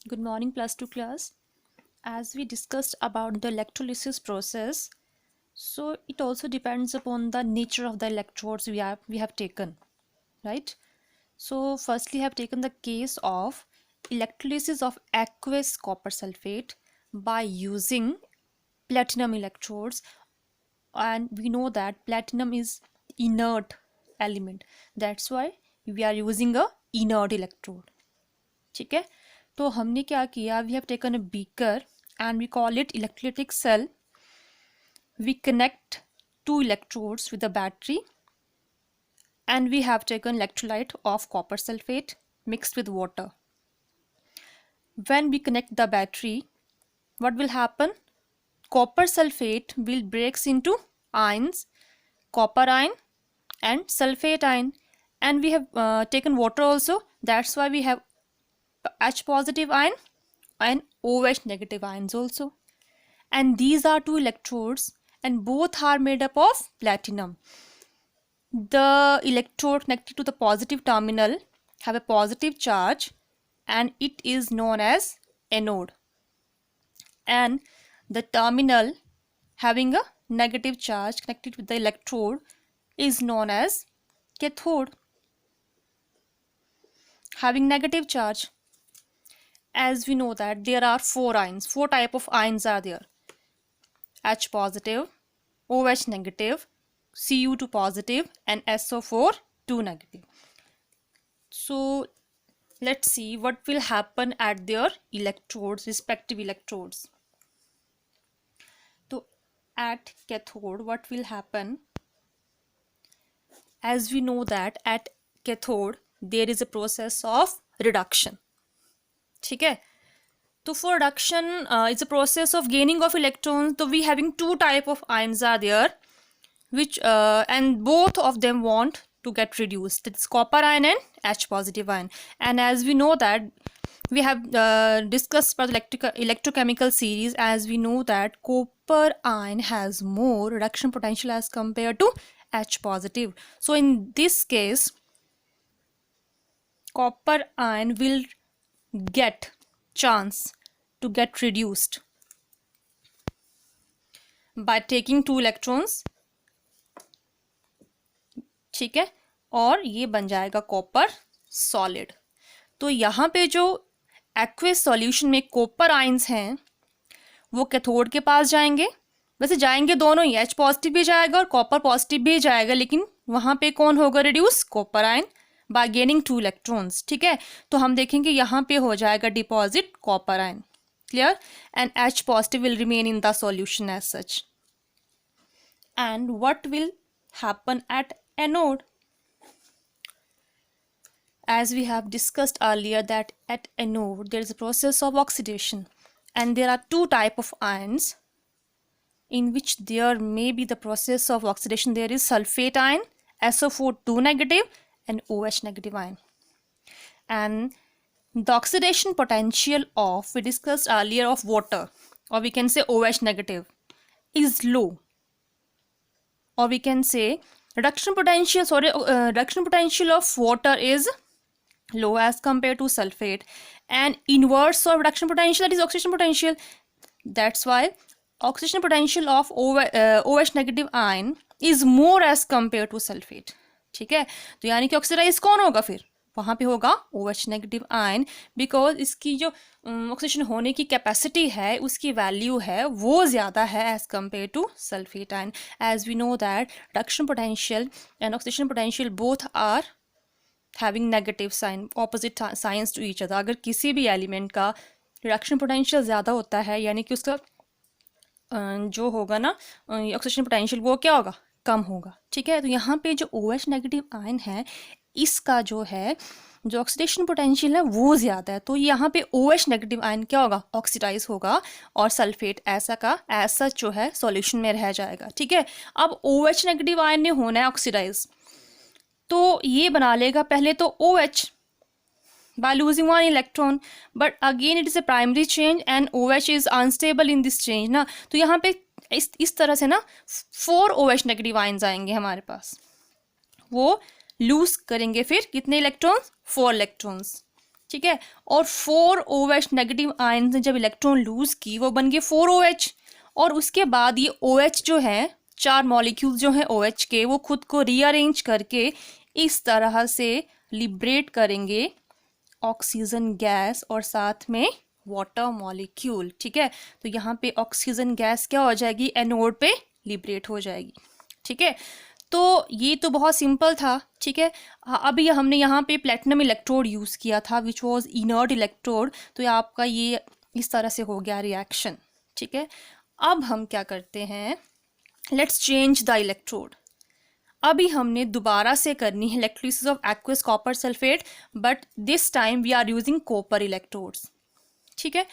Good morning, plus 2 class. As we discussed about the electrolysis process, so it also depends upon the nature of the electrodes we have taken, right? So firstly, I have taken the case of electrolysis of aqueous copper sulfate by using platinum electrodes, and we know that platinum is inert element. That's why we are using a inert electrode. ठीक है, तो हमने क्या किया, we have taken a beaker and we call it electrolytic cell. We connect two electrodes with a battery and we have taken electrolyte of copper sulfate mixed with water. When we connect the battery, what will happen? Copper sulfate will breaks into ions, copper ion and sulfate ion, and we have taken water also. That's why we have H positive ion and OH negative ions also. And these are two electrodes and both are made up of platinum. The electrode connected to the positive terminal have a positive charge and it is known as anode, and the terminal having a negative charge connected with the electrode is known as cathode, having negative charge. As we know that there are four type of ions are there: H positive, OH negative, Cu2 positive and SO4 2 negative. So let's see what will happen at their electrodes, respective electrodes. So at cathode, what will happen? As we know that at cathode there is a process of reduction. ठीक है, so for reduction it's a process of gaining of electrons. So we having two type of ions are there, which and both of them want to get reduced. That's copper ion and H positive ion. And as we know that we have discussed about electrochemical series, as we know that copper ion has more reduction potential as compared to H positive. So in this case, copper ion will get chance to get reduced by taking two electrons. ठीक है, और ये बन जाएगा copper solid. तो यहाँ पे जो एक्वेस सॉल्यूशन में कॉपर आयंस हैं वो कैथोड के पास जाएंगे. वैसे जाएंगे दोनों ही, H पॉजिटिव भी जाएगा और कॉपर पॉजिटिव भी जाएगा, लेकिन वहाँ पे कौन होगा reduce? Copper ion by gaining two electrons. ठीक है, तो हम देखेंगे यहाँ पे हो जाएगा deposit copper ion. Clear? And H positive will remain in the solution as such. And what will happen at anode? As we have discussed earlier that at anode there is a process of oxidation and there are two type of ions in which there may be the process of oxidation. There is sulfate ion, SO4 2 negative and OH negative ion. And the oxidation potential of, we discussed earlier, of water, or we can say OH negative, is low, or we can say reduction potential of water is low as compared to sulfate, and inverse of reduction potential, that is oxidation potential. That's why oxidation potential of OH negative ion is more as compared to sulfate. ठीक है, तो यानी कि oxidise कौन होगा फिर? वहाँ पे होगा OH नेगेटिव आयन, बिकॉज इसकी जो ऑक्सीडेशन होने की कैपेसिटी है, उसकी वैल्यू है, वो ज़्यादा है as compare to sulphate ion. As we know that reduction potential and oxidation potential both are having negative sign, opposite signs to each other. अगर किसी भी एलिमेंट का रिडक्शन पोटेंशियल ज़्यादा होता है, यानी कि उसका जो होगा ना ऑक्सीडेशन पोटेंशियल, वो क्या होगा? कम होगा. ठीक है, तो यहाँ पे जो OH नेगेटिव आयन है, इसका जो है जो ऑक्सीडेशन पोटेंशियल है वो ज़्यादा है. तो यहाँ पे OH नेगेटिव आयन क्या होगा? ऑक्सीडाइज होगा, और सल्फेट ऐसा का ऐसा जो है सॉल्यूशन में रह जाएगा. ठीक है, अब OH नेगेटिव आयन ने होना है ऑक्सीडाइज, तो ये बना लेगा पहले तो OH by losing one electron, but again it is a primary change and OH is unstable in this change ना. तो यहाँ पे इस तरह से ना 4 OH नेगेटिव आयंस आएंगे हमारे पास, वो लूज करेंगे फिर कितने इलेक्ट्रॉन्स? 4 इलेक्ट्रॉन्स. ठीक है। और 4 OH नेगेटिव आयन ने जब इलेक्ट्रॉन लूज की वो बन गए 4 OH, और उसके बाद ये OH जो है, 4 मॉलिक्यूल जो हैं OH के, वो खुद को रीअरेंज करके इस तरह से लिबरेट करेंगे ऑक्सीजन गैस और साथ में वाटर मॉलिक्यूल। ठीक है, तो यहाँ पे ऑक्सीजन गैस क्या हो जाएगी, एनोड पे लिबरेट हो जाएगी। ठीक है, तो ये तो बहुत सिंपल था। ठीक है, अभी हमने यहाँ पे प्लेटिनम इलेक्ट्रोड यूज़ किया था विच वाज इनर्ट इलेक्ट्रोड, तो आपका ये इस तरह से हो गया रिएक्शन। ठीक है, अब हम क्या करते हैं, लेट्स चेंज द इलेक्ट्रोड। अभी हमने दोबारा से करनी है electrolysis of aqueous copper sulphate, but this time we are using copper electrodes. ठीक है,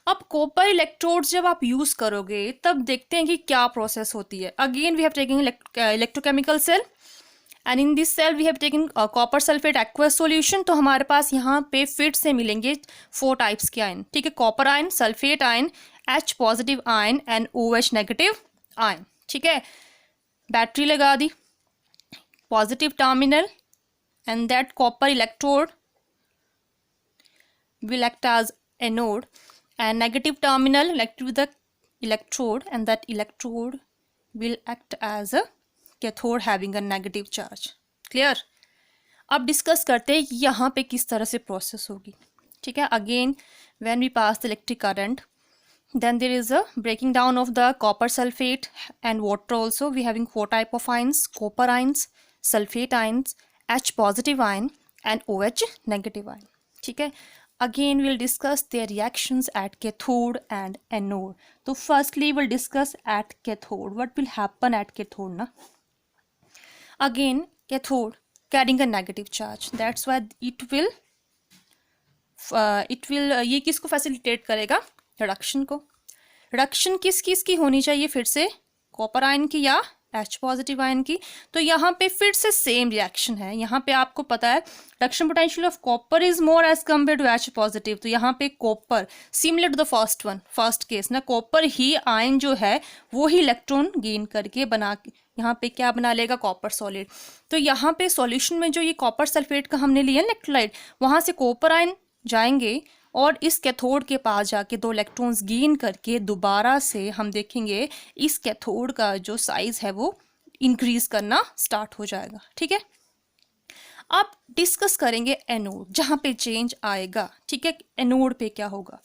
अब कॉपर इलेक्ट्रोड्स जब आप यूज करोगे तब देखते हैं कि क्या प्रोसेस होती है। Again we have taken electrochemical cell and in this cell we have taken copper sulphate aqueous solution. तो हमारे पास यहाँ पे फिर से मिलेंगे 4 टाइप्स के आयन। ठीक है, copper ion, sulphate ion, H positive ion and OH negative ion. ठीक है, बैटरी लगा दी, positive terminal, and that copper electrode will act as anode, and negative terminal elected with the electrode, and that electrode will act as a cathode having a negative charge. Clear? अब discuss करते हैं यहाँ पे किस तरह से process होगी। ठीक है, again when we pass the electric current, then there is a breaking down of the copper sulfate and water also. We having 4 type of ions: copper ions, sulphate ions, H positive ion and OH negative ion. ठीक है, again will discuss their reactions at cathode and anode. तो firstly will discuss at cathode, what will happen at cathode ना। Again cathode carrying a negative charge, that's why it will ये किसको facilitate करेगा, reduction को। Reduction किस किस की होनी चाहिए, फिर से कॉपर आयन की या H पॉजिटिव आयन की। तो यहाँ पे फिर से सेम रिएक्शन है। यहाँ पे आपको पता है reduction potential of copper is more as compare to H positive. तो यहाँ पे copper similar to the first one, first case ना, कॉपर ही आयन जो है वो ही इलेक्ट्रॉन गेन करके बना के यहाँ पे क्या बना लेगा, कॉपर सॉलिड। तो यहाँ पे सॉल्यूशन में जो ये कॉपर सल्फेट का हमने लिया इलेक्ट्रोलाइट, वहाँ से कॉपर आयन जाएंगे और इस कैथोड के पास जाके 2 इलेक्ट्रॉन्स गेन करके दोबारा से हम देखेंगे इस कैथोड का जो साइज है वो इंक्रीज करना स्टार्ट हो जाएगा। ठीक है, अब डिस्कस करेंगे एनोड, जहां पे चेंज आएगा। ठीक है, एनोड पे क्या होगा,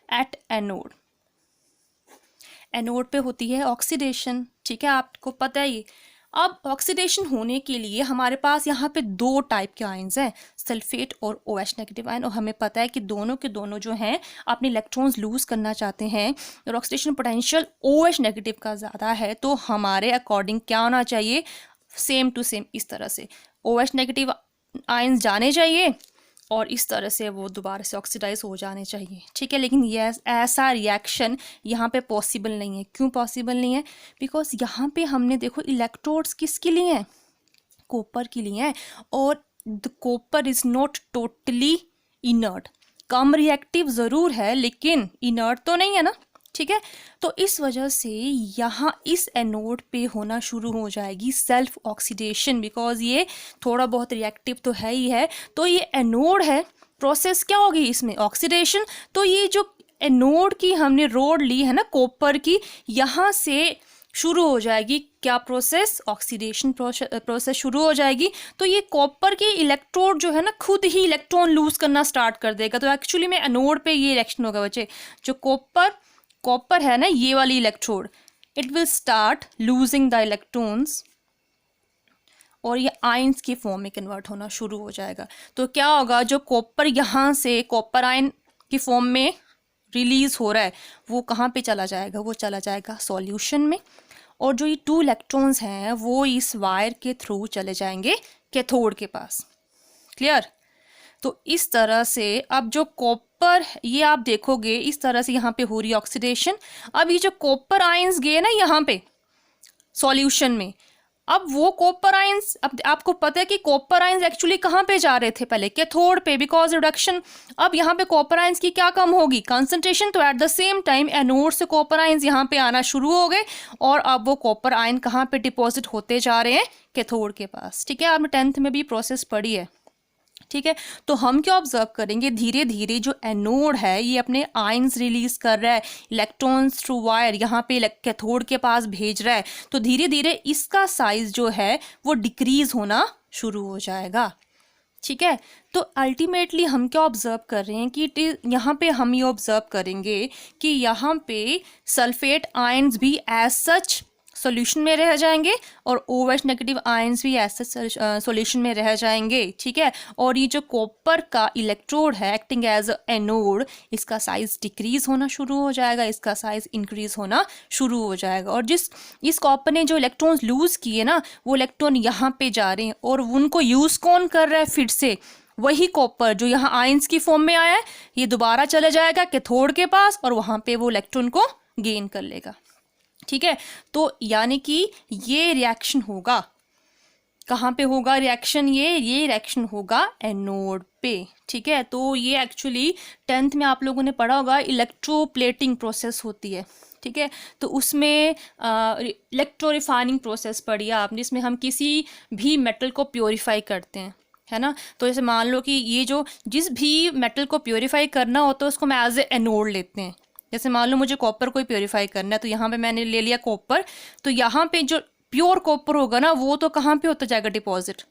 एट एनोड, एनोड पे होती है ऑक्सीडेशन। ठीक है, आपको पता है ये। अब ऑक्सीडेशन होने के लिए हमारे पास यहाँ पे 2 टाइप के आयन्स हैं, सल्फेट और OH नेगेटिव आयन, और हमें पता है कि दोनों के दोनों जो हैं अपने इलेक्ट्रॉन्स लूज करना चाहते हैं और ऑक्सीडेशन पोटेंशियल OH नेगेटिव का ज़्यादा है। तो हमारे अकॉर्डिंग क्या होना चाहिए, सेम टू सेम इस तरह से OH नेगेटिव आयन्स जाने चाहिए और इस तरह से वो दोबारा से ऑक्सीडाइज हो जाने चाहिए। ठीक है, लेकिन ये ऐसा रिएक्शन यहाँ पे पॉसिबल नहीं है। क्यों पॉसिबल नहीं है, बिकॉज यहाँ पे हमने देखो इलेक्ट्रोड्स किसके लिए हैं, कॉपर के लिए हैं, और the copper is not totally inert. Come reactive ज़रूर है लेकिन इनर्ट तो नहीं है ना। ठीक है, तो इस वजह से यहाँ इस एनोड पे होना शुरू हो जाएगी सेल्फ ऑक्सीडेशन, बिकॉज ये थोड़ा बहुत रिएक्टिव तो है ही है। तो ये एनोड है, प्रोसेस क्या होगी इसमें, ऑक्सीडेशन। तो ये जो एनोड की हमने रोड ली है ना कॉपर की, यहाँ से शुरू हो जाएगी क्या प्रोसेस, ऑक्सीडेशन प्रोसेस शुरू हो जाएगी। तो ये कॉपर के इलेक्ट्रोड जो है ना खुद ही इलेक्ट्रॉन लूज करना स्टार्ट कर देगा। तो एक्चुअली में एनोड पे ये रिएक्शन होगा बच्चे, जो कॉपर है ना ये वाली electrode, it will start losing the electrons और ये आयंस की फॉर्म में कन्वर्ट होना शुरू हो जाएगा। तो क्या होगा, जो कॉपर यहाँ से कॉपर आयन की फॉर्म में रिलीज हो रहा है वो कहाँ पे चला जाएगा, वो चला जाएगा सॉल्यूशन में, और जो ये 2 इलेक्ट्रॉन्स हैं वो इस वायर के थ्रू चले जाएंगे कैथोड के पास। क्लियर। तो इस तरह से अब जो कॉपर, ये आप देखोगे इस तरह से यहाँ पे हो रही है ऑक्सीडेशन। अब ये जो कॉपर आयंस गए ना यहाँ पे सॉल्यूशन में, अब वो कॉपर आयंस, अब आपको पता है कि कॉपर आयंस एक्चुअली कहाँ पे जा रहे थे पहले, कैथोड पे, बिकॉज रिडक्शन। अब यहाँ पे कॉपर आयंस की क्या कम होगी, कंसंट्रेशन। तो at the same time anode से कॉपर आयंस यहाँ पे आना शुरू हो गए और अब वो कॉपर आयन कहाँ पे डिपॉजिट होते जा रहे हैं, कैथोड के पास। ठीक है, आपने 10th में भी प्रोसेस पढ़ी है। ठीक है। तो हम क्या ऑब्जर्व करेंगे, धीरे धीरे जो एनोड है ये अपने आयंस रिलीज कर रहा है, इलेक्ट्रॉन्स थ्रू वायर यहाँ पे कैथोड के पास भेज रहा है, तो धीरे धीरे इसका साइज जो है वो डिक्रीज होना शुरू हो जाएगा। ठीक है। तो अल्टीमेटली हम क्या ऑब्जर्व कर रहे हैं कि यहाँ पे हम ये ऑब्जर्व करेंगे कि यहाँ पे सल्फेट आयंस भी एज सच सॉल्यूशन में रह जाएंगे और OH नेगेटिव आयंस भी ऐसे सॉल्यूशन में रह जाएंगे। ठीक है। और ये जो कॉपर का इलेक्ट्रोड है एक्टिंग एज अ एनोड, इसका साइज डिक्रीज होना शुरू हो जाएगा, इसका साइज इंक्रीज होना शुरू हो जाएगा। और इस कॉपर ने जो इलेक्ट्रॉन्स लूज किए ना, वो इलेक्ट्रॉन यहाँ पे जा रहे हैं और उनको यूज कौन कर रहा है, फिर से वही कॉपर जो यहाँ आयंस की फॉर्म में आया है, ये दोबारा चला जाएगा कैथोड के पास और वहाँ पे वो इलेक्ट्रॉन को गेन कर लेगा। ठीक है। तो यानी कि ये रिएक्शन होगा, कहाँ पे होगा रिएक्शन, ये रिएक्शन होगा एनोड पे। ठीक है। तो ये एक्चुअली 10th में आप लोगों ने पढ़ा होगा, इलेक्ट्रोप्लेटिंग प्रोसेस होती है। ठीक है। तो उसमें इलेक्ट्रो रिफाइनिंग प्रोसेस पढ़ी है आपने, जिसमें हम किसी भी मेटल को प्योरीफाई करते हैं, है ना। तो जैसे मान लो कि ये जो जिस भी मेटल को प्योरीफाई करना होता है उसको हम एज ए एनोड लेते हैं। जैसे मान लो मुझे कॉपर को प्योरीफाई करना है, तो यहाँ पे मैंने ले लिया कॉपर, तो यहाँ पे जो प्योर कॉपर होगा ना वो तो कहाँ पे होता जाएगा, डिपॉजिट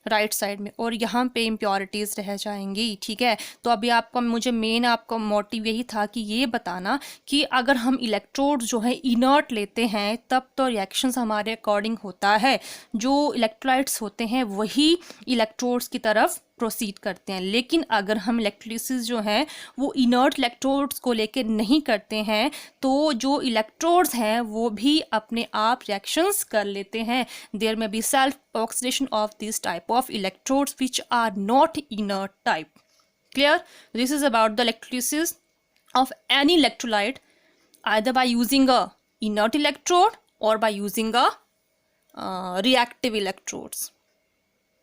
राइट साइड में, और यहाँ पे इम्प्योरिटीज़ रह जाएंगी। ठीक है। तो अभी आपका मुझे मेन आपका मोटिव यही था कि ये बताना कि अगर हम इलेक्ट्रोड्स जो है इनर्ट लेते हैं तब तो रिएक्शंस हमारे अकॉर्डिंग होता है, जो इलेक्ट्रोलाइट्स होते हैं वही इलेक्ट्रोड्स की तरफ प्रोसीड करते हैं। लेकिन अगर हम इलेक्ट्रोलिसिस जो है वो इनर्ट इलेक्ट्रोड्स को लेकर नहीं करते हैं तो जो इलेक्ट्रोड्स हैं वो भी अपने आप रिएक्शंस कर लेते हैं। देयर में be self oxidation of this type of electrodes which are not inert type. Clear? This is about the electrolysis of any electrolyte either by using a inert electrode or by using a reactive electrodes.